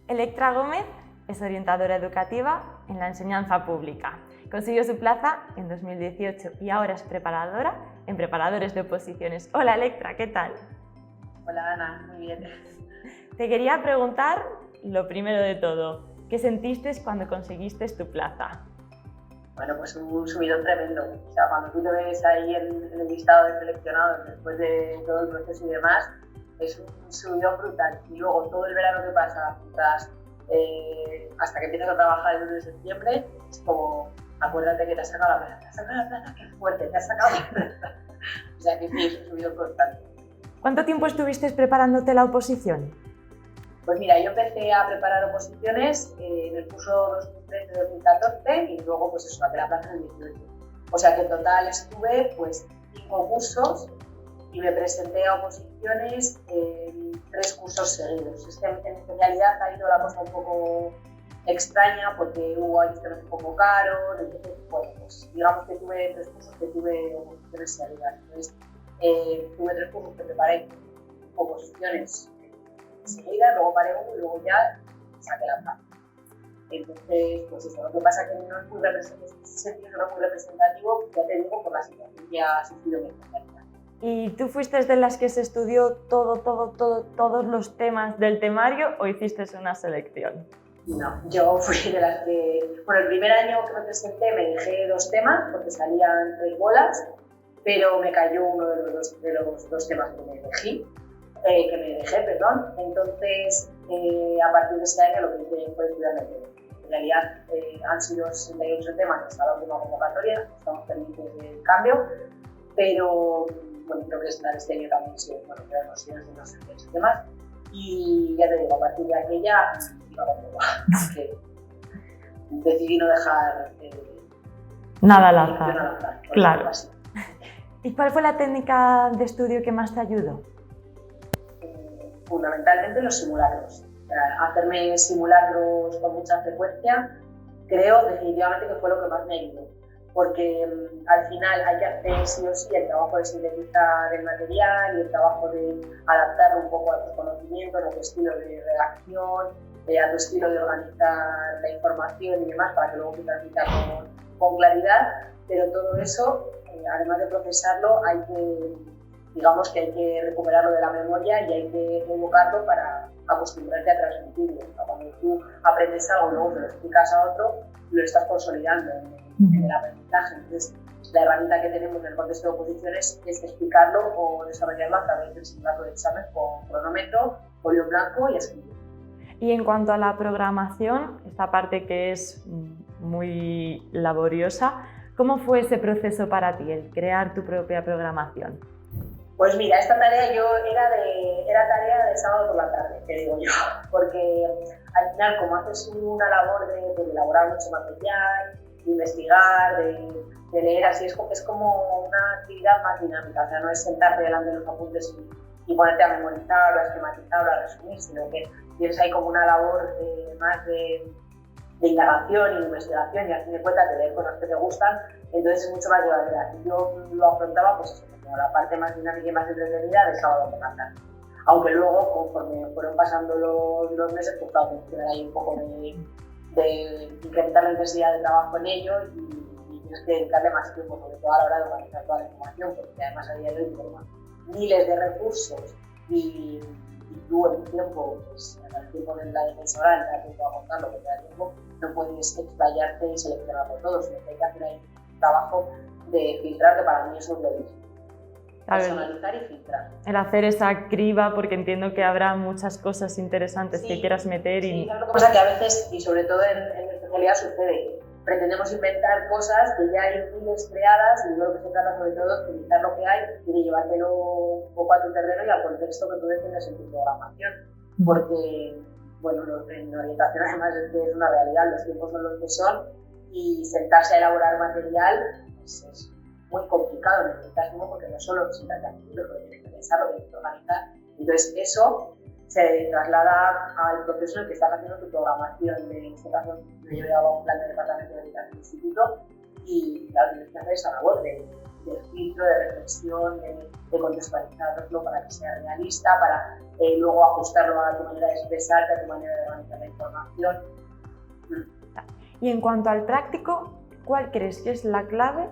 Electra Gómez es orientadora educativa en la enseñanza pública. Consiguió su plaza en 2018 y ahora es preparadora en preparadores de oposiciones. Hola Electra, ¿qué tal? Hola Ana, muy bien. Te quería preguntar lo primero de todo, ¿qué sentiste cuando conseguiste tu plaza? Bueno, pues un subidón tremendo. O sea, cuando tú te ves ahí en el listado de seleccionados después de todo el proceso y demás, es un subidón brutal. Y luego todo el verano que pasa, hasta que empiezas a trabajar el 1 de septiembre, es como, acuérdate que te has sacado la plaza. Te has sacado la plaza, qué fuerte, te has sacado la plaza. O sea, que sí, es un subidón constante. ¿Cuánto tiempo estuviste preparándote la oposición? Pues mira, yo empecé a preparar oposiciones en el curso 2013-2014 y luego pues eso, saqué la plaza en el 2018. O sea que en total estuve pues 5 cursos y me presenté a oposiciones en 3 cursos seguidos. Es que en especialidad ha ido la cosa un poco extraña porque hubo años que me convocaron, entonces bueno, pues digamos que tuve 3 cursos que tuve oposiciones seguidas. Entonces tuve 3 cursos que preparé oposiciones enseguida, luego paré uno y luego ya saqué la plaza. Entonces, pues eso, lo que pasa es que no es muy representativo, ya te digo, por la situación que ha sufrido mi especialidad. ¿Y tú fuiste de las que se estudió todos los temas del temario o hiciste una selección? No, yo fui de las que, bueno, el primer año que me presenté me dejé 2 temas porque salían 3 bolas, pero me cayó uno de los dos temas que me dejé, perdón. Entonces, a partir de ese año lo que hice fue estudiar todo. En realidad han sido 68 temas hasta la última convocatoria, estamos pendientes del cambio, pero bueno, creo que este año también sí, bueno, tenemos 68 temas y ya te digo, a partir de aquella iba a todo, porque decidí no dejar nada al azar. Claro. Así. ¿Y cuál fue la técnica de estudio que más te ayudó? Fundamentalmente los simulacros. O sea, hacerme simulacros con mucha frecuencia, creo definitivamente que fue lo que más me ayudó. Porque al final hay que hacer sí o sí el trabajo de sintetizar el material y el trabajo de adaptarlo un poco a tus conocimientos, a tu estilo de redacción, a tu estilo de organizar la información y demás para que luego se transmita con claridad. Pero todo eso, además de procesarlo, hay que recuperarlo de la memoria y hay que evocarlo para acostumbrarte a transmitirlo. Cuando tú aprendes algo y luego se lo explicas a otro, lo estás consolidando en el aprendizaje. Entonces, la herramienta que tenemos en el contexto de oposiciones es explicarlo o desarrollarlo a través del simulacro de examen con cronómetro, folio en blanco y escribir. Y en cuanto a la programación, esta parte que es muy laboriosa, ¿cómo fue ese proceso para ti, el crear tu propia programación? Pues mira, esta tarea era tarea de sábado por la tarde, te digo yo, porque al final como haces una labor de elaborar mucho material, de investigar, de leer, así es como una actividad más dinámica, o sea, no es sentarte delante de los apuntes y ponerte a memorizar o a esquematizar o a resumir, sino que tienes ahí como una labor más de indagación y de investigación y a fin de cuentas de leer cosas que te gustan, entonces es mucho más llevadera. Y yo lo afrontaba pues eso, como la parte más dinámica y más entretenida de sábado por la tarde. Aunque luego, conforme fueron pasando los meses, pues claro, tienes ahí un poco de incrementar la intensidad de trabajo en ello y tienes que dedicarle más tiempo, sobre todo a la hora de organizar toda la información, porque además a día de hoy tenemos miles de recursos y tú en un tiempo, pues en el tiempo de la defensora, en el tiempo a contar lo que te da tiempo, no puedes explayarte y seleccionarlo todo, sino que hay que hacer ahí un trabajo de filtrar, que para mí es un deber. Personalizar y filtrar. El hacer esa criba, porque entiendo que habrá muchas cosas interesantes que quieras meter. Sí, lo que pasa es que a veces, y sobre todo en mi especialidad sucede, pretendemos inventar cosas que ya hay miles creadas y lo que se trata sobre todo es utilizar lo que hay y de llevártelo un poco a tu terreno y al contexto que tú defiendes en tu programación. Porque, bueno, en orientación además es que es una realidad, los tiempos son los que son y sentarse a elaborar material pues, es muy complicado, necesitas tiempo porque no solo necesitas artículos, pero tienes que pensarlo, tienes que organizar. Entonces eso se traslada al proceso en el que estás haciendo tu programación. En este caso yo llevaba un plan de departamento de educación del instituto y la tienes que hacer esa labor de de filtro, de reflexión, de contextualizarlo para que sea realista, para luego ajustarlo a tu manera de expresarte, a tu manera de organizar la información. Y en cuanto al práctico, ¿cuál crees que es la clave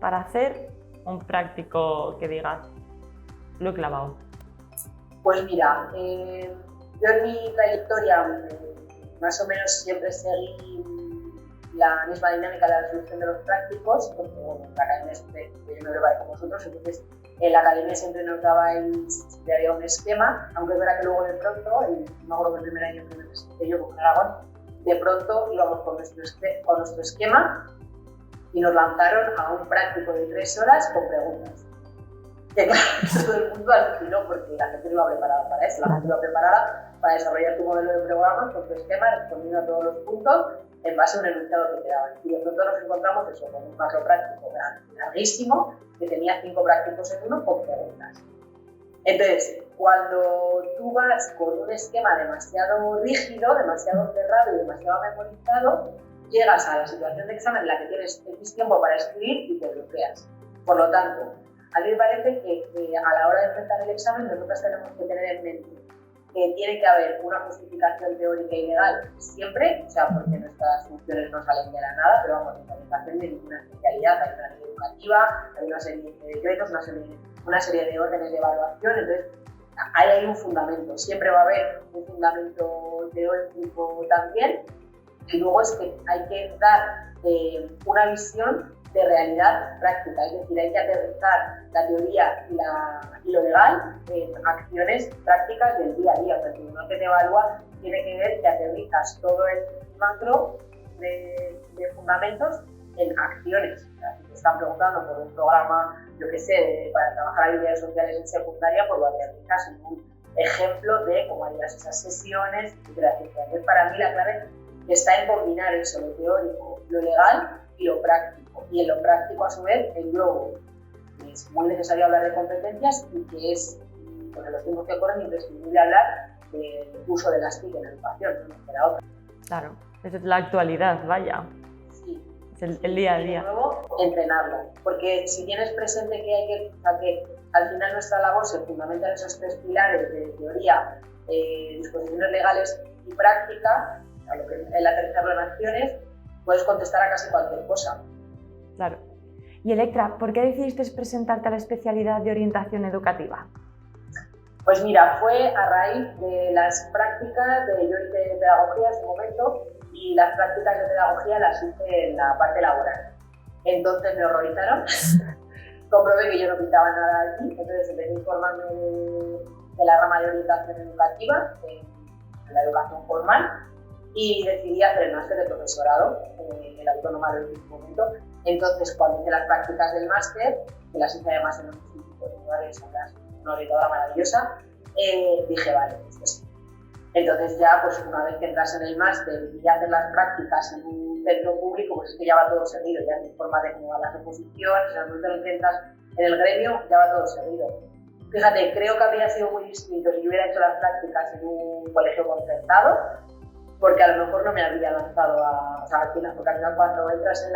para hacer un práctico que digas, lo he clavado? Pues mira, yo en mi trayectoria más o menos siempre seguí la misma dinámica de la resolución de los prácticos, porque bueno, en la academia siempre, yo me preparé con vosotros, entonces en la academia siempre nos siempre había un esquema, aunque es verdad que luego de pronto, no me acuerdo que el primer año que me presenté yo con Aragón, de pronto íbamos con nuestro esquema y nos lanzaron a un práctico de 3 horas con preguntas. Que claro, todo el mundo alucinó porque la gente no iba preparada para eso, la gente iba preparada para desarrollar tu modelo de programa con tu esquema, respondiendo a todos los puntos en base a un enunciado que te daban. Y de pronto nos encontramos eso con un macro práctico larguísimo que tenía 5 prácticos en uno con preguntas. Entonces, cuando tú vas con un esquema demasiado rígido, demasiado cerrado y demasiado memorizado, llegas a la situación de examen en la que tienes X tiempo para escribir y te bloqueas. Por lo tanto, a mí me parece que a la hora de enfrentar el examen nosotros tenemos que tener en mente que tiene que haber una justificación teórica y legal siempre, o sea, porque nuestras funciones no salen de la nada, pero vamos, en la orientación de ninguna especialidad, hay una ley educativa, hay una serie de decretos, una serie de órdenes de evaluación, entonces ahí hay un fundamento, siempre va a haber un fundamento teórico también, y luego es que hay que dar una visión de realidad práctica, es decir, hay que aterrizar la teoría y lo legal en acciones prácticas del día a día. O sea, si uno que te evalúa tiene que ver que aterrizas todo el macro de fundamentos en acciones. O sea, si te están preguntando por un programa, yo qué sé, para trabajar habilidades sociales en secundaria, pues lo aterrizas en un ejemplo de cómo harías esas sesiones, etcétera. Entonces, para mí la clave está en combinar eso, lo teórico, lo legal y lo práctico. Y en lo práctico, a su vez, englobo que es muy necesario hablar de competencias y que es, porque los tiempos que corren, imprescindible hablar del uso de las TIC en la educación, no espera otra. Claro, es la actualidad, vaya. Sí. Es el día a día. Y de nuevo, entrenarlo. Porque si tienes presente que al final nuestra labor se fundamenta en esos 3 pilares de teoría, disposiciones legales y práctica, a lo que el aterrizarlo en acciones, puedes contestar a casi cualquier cosa. Claro. Y Electra, ¿por qué decidiste presentarte a la especialidad de orientación educativa? Pues mira, fue a raíz de las prácticas yo hice pedagogía en su momento y las prácticas de pedagogía las hice en la parte laboral. Entonces me horrorizaron, comprobé que yo no pintaba nada allí, entonces empecé a informarme de la rama de orientación educativa, en la educación formal, y decidí hacer el máster de profesorado en el Autónoma de ese momento. Entonces, cuando hice las prácticas del máster, que las hice además en un instituto de Nuares, una orientadora maravillosa, dije, vale, pues entonces ya, pues una vez que entras en el máster y ya haces las prácticas en un centro público, pues es que ya va todo seguido, ya te informas de cómo van las oposiciones, en el momento en el que entras en el gremio, ya va todo seguido. Fíjate, creo que habría sido muy distinto si yo hubiera hecho las prácticas en un colegio concertado, porque a lo mejor no me habría lanzado o sea, al final, porque al final cuando entras en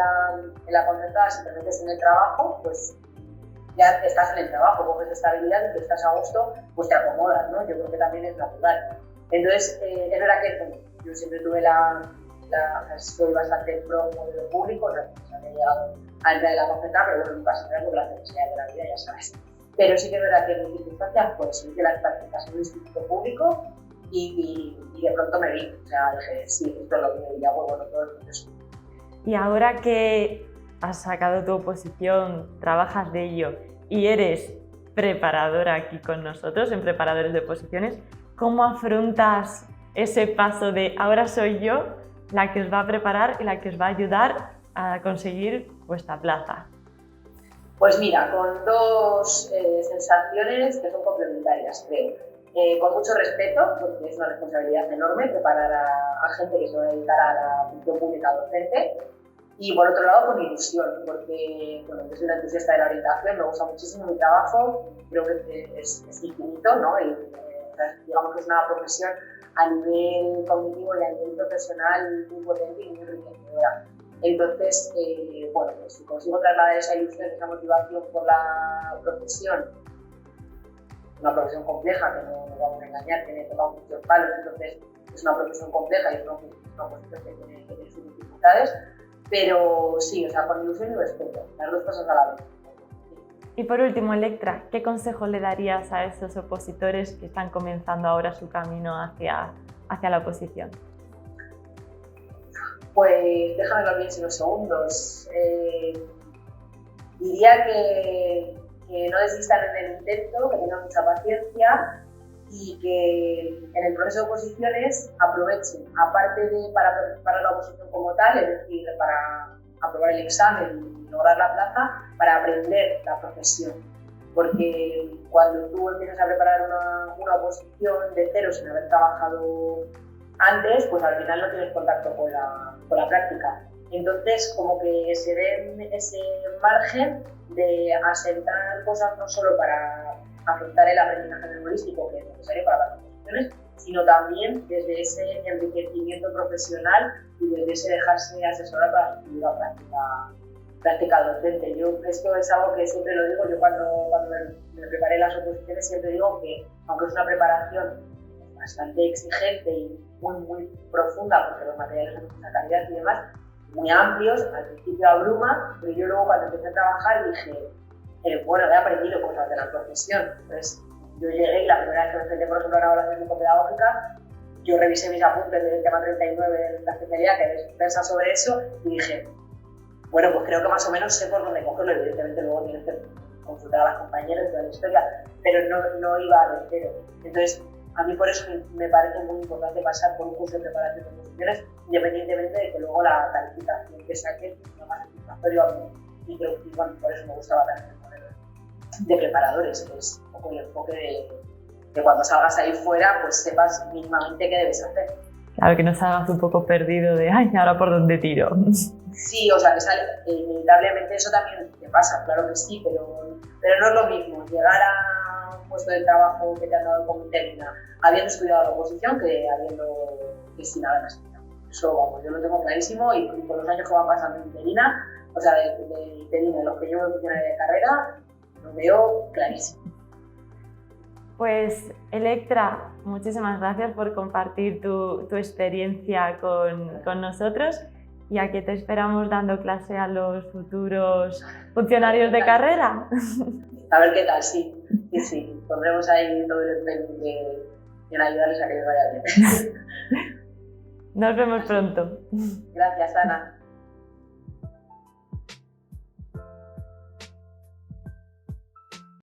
la concertada, si te metes en el trabajo, pues ya estás en el trabajo, coges estabilidad y que estás a gusto, pues te acomodas, ¿no? Yo creo que también es natural. Entonces, es verdad que yo siempre tuve soy bastante pro modelo público, no sé, había llegado a entrar en la concertada, pero bueno, nunca se me por las necesidades de la vida, ya sabes. Pero sí que es verdad que en mis circunstancias, pues hice las prácticas en un instituto público y de pronto me vi, o sea, dije, sí, esto es lo que ya hago, bueno, todo el proceso. Y ahora que has sacado tu oposición, trabajas de ello y eres preparadora aquí con nosotros, en Preparadores de Oposiciones, ¿cómo afrontas ese paso de ahora soy yo la que os va a preparar y la que os va a ayudar a conseguir vuestra plaza? Pues mira, con 2 sensaciones que son complementarias, creo. Con mucho respeto, porque es una responsabilidad enorme preparar a gente que se va a dedicar a la función pública docente, y por otro lado con ilusión, porque bueno, yo soy una entusiasta de la orientación, me gusta muchísimo mi trabajo, creo que es infinito, ¿no? Y digamos que es una profesión a nivel cognitivo y a nivel profesional muy potente y muy enriquecedora. Entonces, bueno, pues si consigo trasladar esa ilusión, esa motivación por la profesión, una profesión compleja, que no nos vamos a engañar, tiene muchos palos, entonces es una profesión compleja y es una profesión que tiene sus dificultades, pero sí, o sea, con ilusión y respeto, las dos cosas a la vez. Y por último, Electra, ¿qué consejo le darías a esos opositores que están comenzando ahora su camino hacia la oposición? Pues déjame que lo piense unos segundos. Diría que no desistan en el intento, que tengan mucha paciencia y que en el proceso de oposiciones aprovechen, aparte de para preparar la oposición como tal, es decir, para aprobar el examen y lograr la plaza, para aprender la profesión. Porque cuando tú empiezas a preparar una oposición de cero sin haber trabajado antes, pues al final no tienes contacto con la práctica. Entonces, como que se den ese margen de asentar cosas no solo para afrontar el aprendizaje memorístico que es necesario para las oposiciones, sino también desde ese enriquecimiento profesional y desde ese dejarse asesorar para su futura práctica docente. Yo esto es algo que siempre lo digo, yo cuando me preparé las oposiciones siempre digo que aunque es una preparación bastante exigente y muy profunda, porque los materiales son de mucha calidad y demás, muy amplios, al principio abruma, pero yo luego cuando empecé a trabajar dije, bueno, he aprendido cosas de la profesión. Entonces, yo llegué y la primera vez que me enfrenté, por ejemplo, a una evaluación psicopedagógica, yo revisé mis apuntes del tema 39 de la especialidad que versa sobre eso y dije, bueno, pues creo que más o menos sé por dónde cogerlo. Evidentemente luego tienes que consultar a las compañeras de toda la historia, pero no iba de cero. Entonces, a mí por eso me parece muy importante pasar por un curso de preparación de oposiciones, independientemente de que luego la calificación que saque sea más satisfactoria a mí. Y creo que por eso me gustaba también el modelo de preparadores, que es un poco el enfoque de cuando salgas ahí fuera, pues sepas mínimamente qué debes hacer. Claro, que no salgas un poco perdido de, ay, ¿ahora por dónde tiro? Sí, o sea, que sale, inevitablemente eso también te pasa, claro que sí, pero no es lo mismo llegar a un puesto de trabajo que te han dado como interina habiendo estudiado la oposición que sin haber estudiado. Eso, vamos, yo lo tengo clarísimo y por los años que van pasando en interina, o sea, de interina, los que llevo en funcionaria de carrera, lo veo clarísimo. Pues, Electra, muchísimas gracias por compartir tu experiencia con nosotros y aquí te esperamos dando clase a los futuros funcionarios de carrera. A ver qué tal, sí. Pondremos ahí todo el empeño en ayudarles a que les vaya bien. Nos vemos pronto. Gracias, Ana.